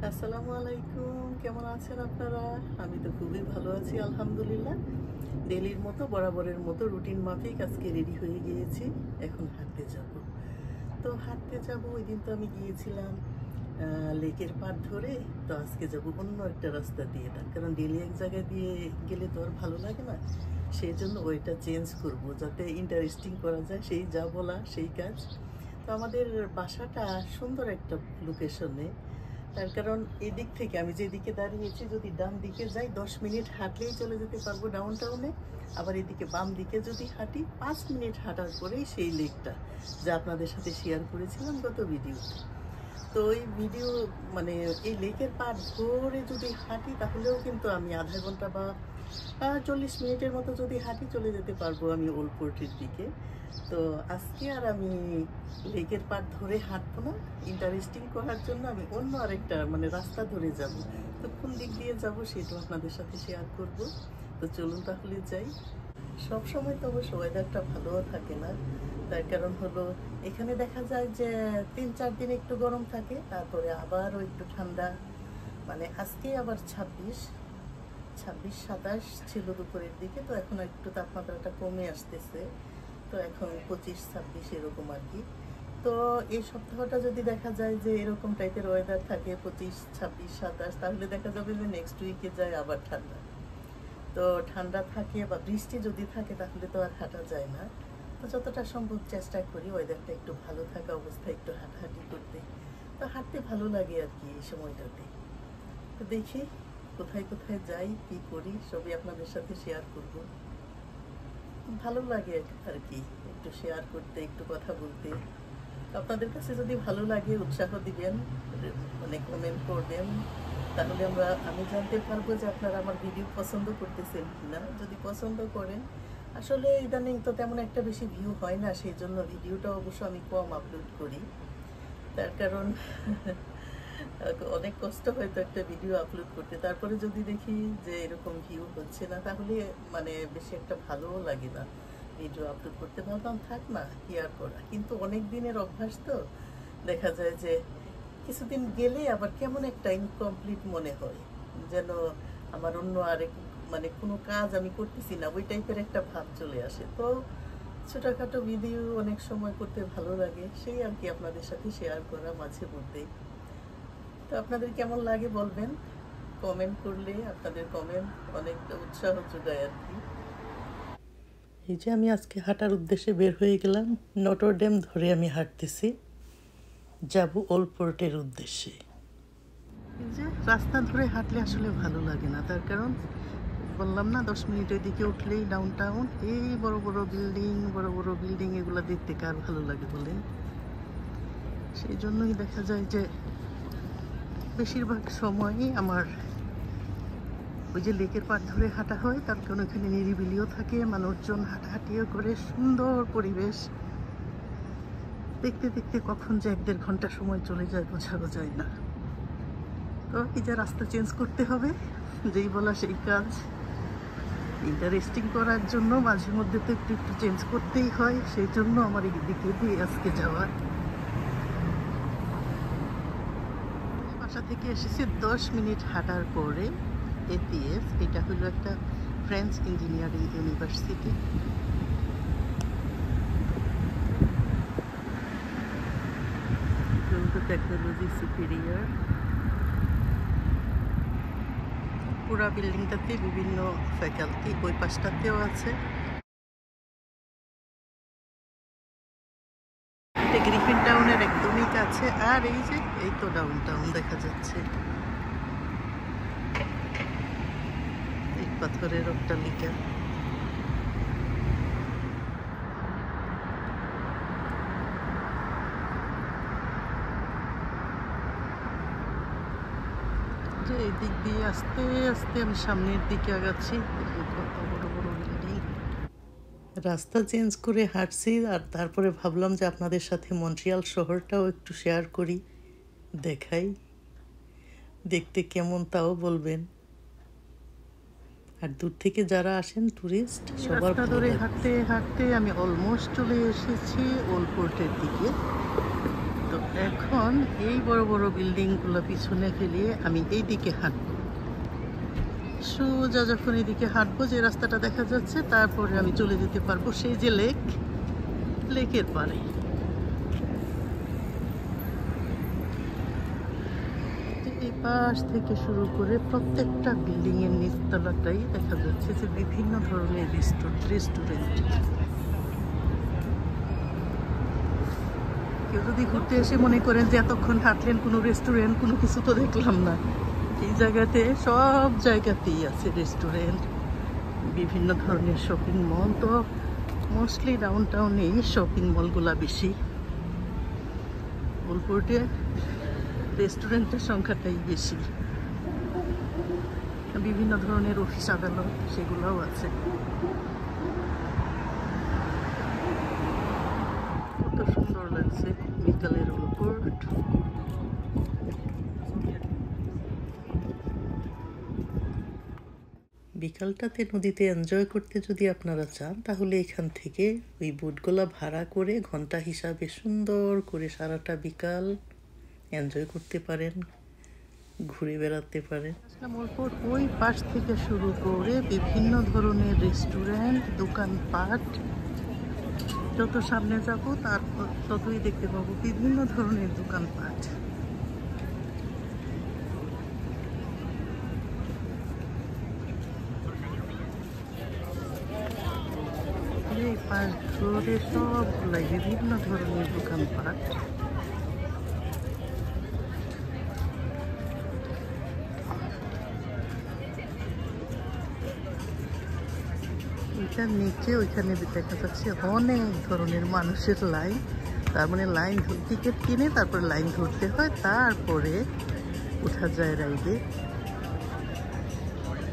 আসসালামু আলাইকুম, কেমন আছেন আপনারা? আমি তো খুবই ভালো আছি আলহামদুলিল্লাহ। ডেইলির মতো বরাবরের মতো রুটিন মাফিক আজকে রেডি হয়ে গিয়েছি। এখন হাঁটতে যাব। তো হাঁটতে যাব, ওই দিন তো আমি গিয়েছিলাম লেকের পাড় ধরে। তো আজকে যাব অন্য একটা রাস্তা দিয়ে, তার কারণ ডেইলি এক জায়গায় দিয়ে গেলে তো আর ভালো লাগে না। সেই জন্য ওইটা চেঞ্জ করব, যাতে ইন্টারেস্টিং করা যায়। সেই যা বলা সেই কাজ। তো আমাদের বাসাটা সুন্দর একটা লোকেশনে, তার কারণ এদিক থেকে আমি যেদিকে দাঁড়িয়েছি, যদি ডান দিকে যাই 10 মিনিট হাঁটলেই চলে যেতে পারবো ডাউন টাউনে। আবার এদিকে বাম দিকে যদি হাঁটি 5 মিনিট হাঁটার পরেই সেই লেকটা, যা আপনাদের সাথে শেয়ার করেছিলাম গত ভিডিওতে। তো ওই ভিডিও মানে এই লেকের পাড় ধরে যদি হাঁটি, তাহলেও কিন্তু আমি আধা ঘন্টা বা 40 মিনিটের মতো যদি হাঁটি চলে যেতে পারবো আমি ওল্ড পোর্টের দিকে। তো আজকে আর আমি লেকের পাড় ধরে হাঁটবো না, ইন্টারেস্টিং করার জন্য আমি অন্য আরেকটা মানে রাস্তা ধরে যাব। তো কোন দিক দিয়ে যাব সেটাও আপনাদের সাথে শেয়ার করব। তো চলুন তাহলে যাই। সব সময় তো অবশ্য ওয়েদারটা ভালোও থাকে না। তার কারণ হলো, এখানে দেখা যায় যে 3-4 দিন একটু গরম থাকে, তারপরে আবারও একটু ঠান্ডা। মানে আজকে আবার 26-27 ছিল দুপুরের দিকে, তো এখন একটু তাপমাত্রাটা কমে আসতেছে। তো এখন 25-26 এরকম আর কি। তো এই সপ্তাহটা যদি দেখা যায় যে এরকম টাইপের ওয়েদার থাকে 25-26-27, তাহলে দেখা যাবে যে নেক্সট উইকে যায় আবার ঠান্ডা। তো ঠান্ডা থাকে বা বৃষ্টি যদি থাকে, তাহলে তো আর হাঁটা যায় না। তো যতটা সম্ভব চেষ্টা করি ওয়েদারটা একটু ভালো থাকা অবস্থায় একটু হাঁটাহাঁটি করতে। তো হাঁটতে ভালো লাগে আর কি এই সময়টাতে। তো দেখি কোথায় কোথায় যাই, কি করি, সবই আপনাদের সাথে শেয়ার করব। ভালো লাগে আর কি একটু শেয়ার করতে, একটু কথা বলতে। আপনাদের কাছে যদি ভালো লাগে উৎসাহ দিবেন, মানে কমেন্ট করবেন, তাহলে আমি জানতে পারবো যে আপনারা আমার ভিডিও পছন্দ করতেছেন কিনা। যদি পছন্দ করেন, আসলে ইদানিং তো তেমন একটা বেশি ভিউ হয় না, সেই জন্য ভিডিওটা অবশ্য আমি কম আপলোড করি। তার কারণ অনেক কষ্ট হয়তো একটা ভিডিও আপলোড করতে, তারপরে যদি দেখি যে এরকম ভিউ হচ্ছে না, তাহলে মানে বেশি একটা ভালোও লাগে না ভিডিও আপলোড করতে। ভাবলাম থাক না, কি আর করা। কিন্তু অনেক দিনের অভ্যাস তো দেখা যায় যে কিছুদিন গেলে আবার কেমন একটা ইনকমপ্লিট মনে হয়, যেন আমার অন্য আরেক মানে কোনো কাজ আমি করতেছি না, ওই টাইপের একটা ভাব চলে আসে। তো ছোটোখাটো ভিডিও অনেক সময় করতে ভালো লাগে, সেই আর কি আপনাদের সাথে শেয়ার করা মাঝে মধ্যেই। তো আপনাদের কেমন লাগে বলবেন, কমেন্ট করলে আপনাদের কমেন্ট অনেকটা উৎসাহ যোগায় আর কি। এই যে আমি আজকে হাঁটার উদ্দেশ্যে বের হয়ে গেলাম, নটর ডেম ধরে আমি হাঁটতেছি, যাব ওল্ড পোর্টের উদ্দেশ্যে। এই যে রাস্তা ধরে হাঁটলে আসলে ভালো লাগে না, তার কারণ বললাম না 10 মিনিট ওই দিকে উঠলেই ডাউন টাউন। এই বড় বড় বিল্ডিং, বড় বড় বিল্ডিং, এগুলো দেখতে কার ভালো লাগে বলেন? সেই জন্যই দেখা যায় যে বেশিরভাগ সময়ই আমার ওই যে লেকের পাড় ধরে হাঁটা হয়, তার কারণ ওখানে নিরিবিলিও থাকে, মানুষজন হাঁটাহাঁটিও করে, সুন্দর পরিবেশ। দেখতে দেখতে কখন যে 1-1.5 ঘন্টা সময় চলে যায় বোঝানো যায় না। তো এই যে রাস্তা চেঞ্জ করতে হবে, যেই বলা সেই কাজ। ইন্টারেস্টিং করার জন্য মাঝে মধ্যে তো একটু একটু চেঞ্জ করতেই হয়, সেই জন্য আমার এই দিকে দিয়ে আজকে যাওয়া। বাসা থেকে এসেছি 10 মিনিট হাঁটার পরে এপিএস, এটা হলো একটা French engineering university. Technology superior. পুরা বিল্ডিংটাতে বিভিন্ন ফ্যাকাল্টি, ওই পাশটাতেও আছে। এটা গ্রিফিন টাউনের একদমই কাছে, আর এই যে এই তো ডাউন টাউন দেখা যাচ্ছে, এই পাথরের অট্টালিকা। যে এই দিক দিয়ে আস্তে আস্তে আমি সামনের দিকে আগাচ্ছি, কত বড় বড় বিল্ডিং। রাস্তা চেঞ্জ করে হাঁটছি, আর তারপরে ভাবলাম যে আপনাদের সাথে মন্ট্রিয়াল শহরটাও একটু শেয়ার করি, দেখাই দেখতে কেমন তাও বলবেন। আর দূর থেকে যারা আসেন টুরিস্ট, সবার ভালো লাগবে। হাঁটতে হাঁটতে আমি অলমোস্ট চলে এসেছি ওল্ড পোর্টের দিকে। তো এখন এই বড় বড় বিল্ডিংগুলো পিছনে ফেলিয়ে আমি এই দিকে হাঁটবো। সোজা যখন এদিকে হাঁটবো, যে রাস্তাটা দেখা যাচ্ছে, তারপরে আমি চলে যেতে পারবো সেই যে লেকের পাড়ে। এই পাশ থেকে শুরু করে প্রত্যেকটা বিল্ডিং এর নিচতলাটাই দেখা যাচ্ছে যে বিভিন্ন ধরনের রেস্টুরেন্ট। কেউ যদি ঘুরতে এসে মনে করেন যে এতক্ষণ হাঁটলেন, কোনো রেস্টুরেন্ট কোনো কিছু তো দেখলাম না, এই জায়গাতে সব জায়গাতেই আছে রেস্টুরেন্ট, বিভিন্ন ধরনের শপিং মল। তো মোস্টলি ডাউন টাউনেই শপিং মলগুলা বেশি, বোলপুরে রেস্টুরেন্টের সংখ্যাটাই বেশি। বিভিন্ন ধরনের অফিস আদালত সেগুলোও আছে। কত সুন্দর লাগছে বিকালের বোলপুর। বিকালটাতে নদীতে এনজয় করতে যদি আপনারা চান, তাহলে এখান থেকে ওই বোটগুলা ভাড়া করে ঘন্টা হিসাবে সুন্দর করে সারাটা বিকাল এনজয় করতে পারেন, ঘুরে বেড়াতে পারেন। বোলপুর ওই পাশ থেকে শুরু করে বিভিন্ন ধরনের রেস্টুরেন্ট, দোকানপাট, যত সামনে যাব তারপর ততই দেখতে পাবো বিভিন্ন ধরনের দোকানপাট। এই পাশ ধরে সবগুলাই বিভিন্ন ধরনের দোকানপাট। এটার নিচে ওইখানে দেখা যাচ্ছে অনেক ধরনের মানুষের লাইন। তার মানে টিকিট কিনে তারপরে লাইন ধরতে হয়, তারপরে উঠা যায় রাইডে।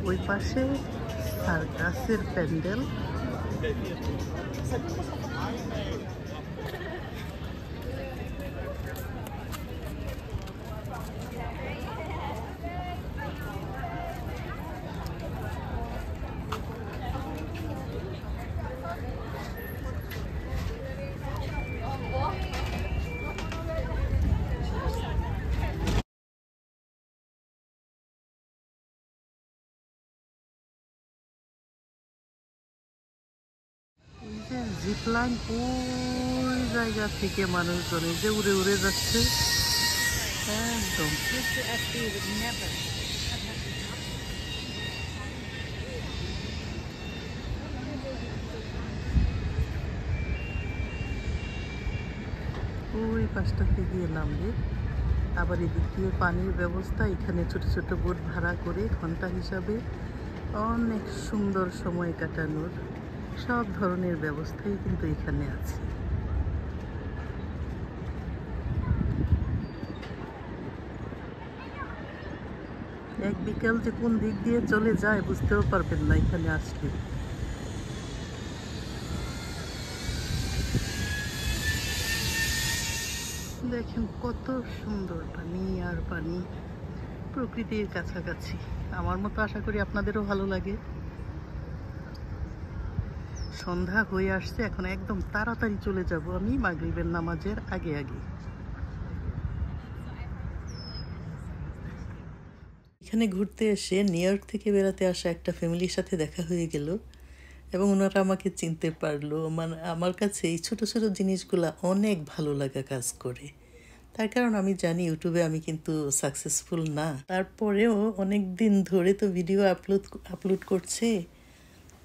ওই পাশে সার্কাসের প্যান্ডেল। জিপলাইন ওই জায়গা থেকে মানুষজন এই যে উড়ে উড়ে যাচ্ছে একদম। ওই পাশটাতে গিয়ে নামবে, আবার এদিক দিয়ে পানির ব্যবস্থা। এখানে ছোট ছোট বোট ভাড়া করে ঘন্টা হিসাবে অনেক সুন্দর সময় কাটানোর সব ধরনের ব্যবস্থাই কিন্তু এখানে আছে। এক বিকাল যে কোন দিক দিয়ে চলে যায় বুঝতেও পারবেন না এখানে আসলে। দেখেন কত সুন্দর পানি আর পানি, প্রকৃতির কাছাকাছি। আমার মতো আশা করি আপনাদেরও ভালো লাগে। সন্ধ্যা হয়ে আসছে, এখন একদম তাড়াতাড়ি চলে যাব আমি মাগরিবের নামাজের আগে আগে। এখানে ঘুরতে এসে নিউ ইয়র্ক থেকে বেড়াতে আসা একটা ফ্যামিলির সাথে দেখা হয়ে গেল এবং ওনারা আমাকে চিনতে পারলো। মানে আমার কাছে এই ছোটো ছোটো জিনিসগুলো অনেক ভালো লাগা কাজ করে। তার কারণ আমি জানি ইউটিউবে আমি কিন্তু সাকসেসফুল না, তারপরেও অনেক দিন ধরে তো ভিডিও আপলোড করছে।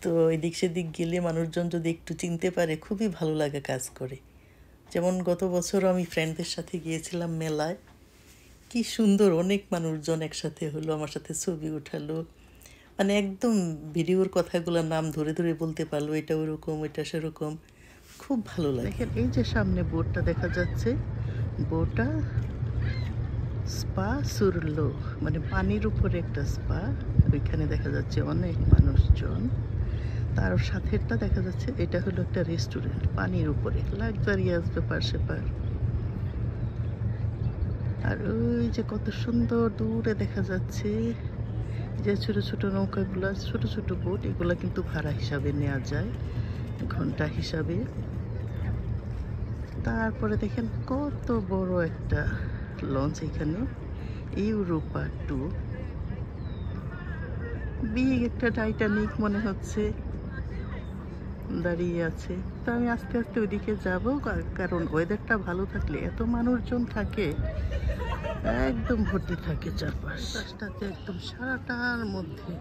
তো এদিক সেদিক গেলে মানুষজন যদি একটু চিনতে পারে, খুবই ভালো লাগা কাজ করে। যেমন গত বছর আমি ফ্রেন্ডদের সাথে গিয়েছিলাম মেলায়, কি সুন্দর অনেক মানুষজন একসাথে হলো, আমার সাথে ছবি উঠালো, মানে একদম ভিডিওর কথাগুলোর নাম ধরে ধরে বলতে পারলো, এটা ওরকম এটা সেরকম, খুব ভালো লাগে। এই যে সামনে বোর্ডটা দেখা যাচ্ছে, বোর্ডটা স্পা সুরলো, মানে পানির উপরে একটা স্পা। ওইখানে দেখা যাচ্ছে অনেক মানুষজন। তার সাথেটা দেখা যাচ্ছে এটা হলো একটা রেস্টুরেন্ট পানির উপরে, লাক্সারিয়াস ব্যাপার সেপার। আর ওই যে কত সুন্দর দূরে দেখা যাচ্ছে যে ছোট ছোট নৌকাগুলো, ছোট ছোট বোট, এগুলা কিন্তু ভাড়া হিসাবে নেওয়া যায়, ঘন্টা হিসাবে। তারপরে দেখেন কত বড় একটা লঞ্চ, এখানে ইউরোপা 2 বিগ একটা টাইটানিক মনে হচ্ছে দাঁড়িয়ে আছে। তো আমি আস্তে আস্তে ওইদিকে যাব, কারণ ওয়েদারটা ভালো থাকলে এত মানুষজন থাকে, একদম ভর্তি থাকে চারপাশটাতে, একদম সারাটার মধ্যে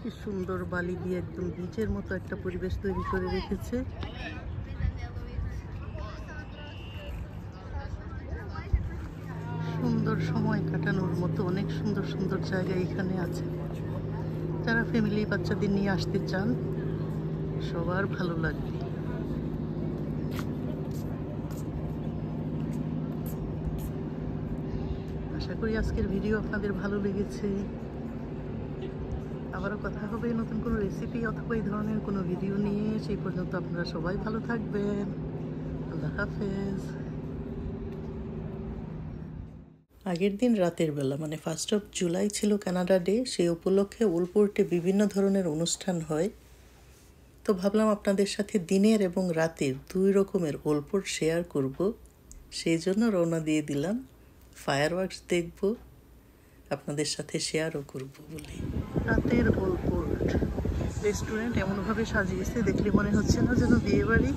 কি সুন্দর বালি দিয়ে একদম বিচের মতো একটা পরিবেশ তৈরি করে রেখেছে। সুন্দর সময় কাটানোর মতো অনেক সুন্দর সুন্দর জায়গা এখানে আছে। যারা ফ্যামিলি বাচ্চাদের নিয়ে আসতে চান সবার ভালো লাগবে। আশা করি আজকের ভিডিও আপনাদের ভালো লেগেছে। আবারও কথা হবে নতুন কোনো রেসিপি অথবা এই ধরনের কোনো ভিডিও নিয়ে। সেই পর্যন্ত আপনারা সবাই ভালো থাকবেন। আল্লাহ হাফেজ। আগের দিন রাতের বেলা মানে 1 জুলাই ছিল কানাডা ডে। সেই উপলক্ষে ওলপোর্টে বিভিন্ন ধরনের অনুষ্ঠান হয়। তো ভাবলাম আপনাদের সাথে দিনের এবং রাতের 2 রকমের ওলপোর্ট শেয়ার করব। সেই জন্য রওনা দিয়ে দিলাম। ফায়ারওয়ার্কস দেখব, আপনাদের সাথে শেয়ারও করব বলে। রাতের ওলপোর্ট রেস্টুরেন্ট এমনভাবে সাজিয়েছে, দেখলে মনে হচ্ছে না যেন বিয়েবাড়ি।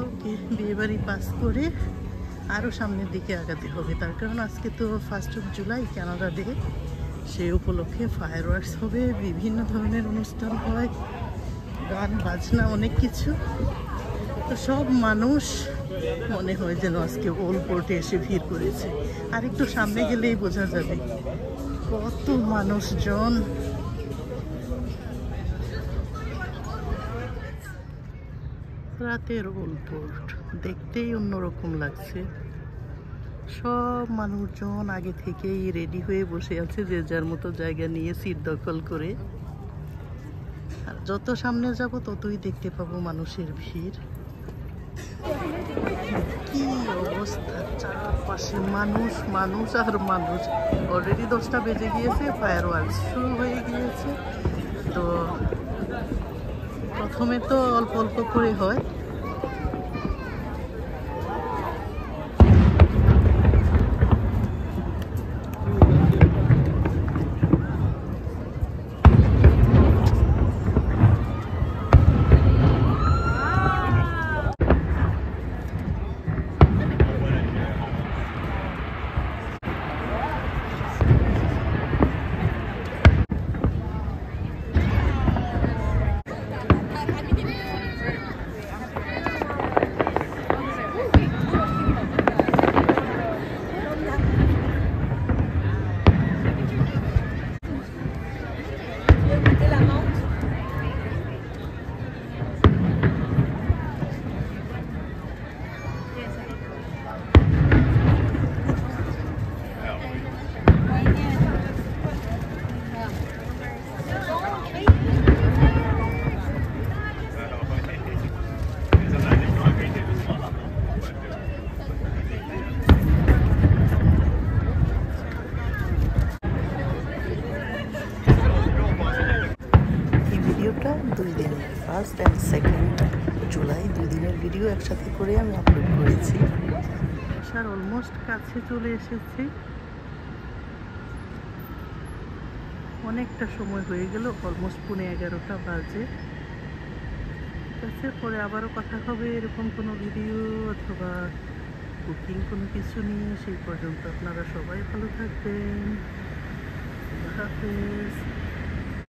ওকে, বিয়েবাড়ি পাস করে আরও সামনের দিকে আগাতে হবে, তার কারণ আজকে তো 1 জুলাই কানাডা ডে। সেই উপলক্ষে ফায়ারওয়ার্কস হবে, বিভিন্ন ধরনের অনুষ্ঠান হয়, গান বাজনা অনেক কিছু। তো সব মানুষ মনে হয় যেন আজকে ওলপোর্টে এসে ভিড় করেছে। আর একটু সামনে গেলেই বোঝা যাবে কত মানুষজন। রাতের ওলপোর্ট দেখতেই অন্যরকম লাগছে। সব মানুষজন আগে থেকেই রেডি হয়ে বসে আছে, যে যার মতো জায়গা নিয়ে সিট দখল করে। আর যত সামনে যাব ততই দেখতে পাবো মানুষের ভিড়। কি অবস্থা, চারপাশে মানুষ মানুষ আর মানুষ। অলরেডি 10টা বেজে গিয়েছে, ফায়ারওয়ার্কস শুরু হয়ে গিয়েছে। তো প্রথমে তো অল্প অল্প করে হয়। ভিডিওটা 2 দিনের, 1 and 2 জুলাই 2 দিনের ভিডিও একসাথে করে আমি আপলোড করেছি। আসার অলমোস্ট কাছে চলে এসেছি, অনেকটা সময় হয়ে গেল, অলমোস্ট 11:15 বাজে। ঠিক আছে, পরে আবারও কথা হবে এরকম কোনো ভিডিও অথবা কুকিং কোনো কিছু নিয়ে। সেই পর্যন্ত আপনারা সবাই ভালো থাকবেন। আল্লাহ হাফেজ।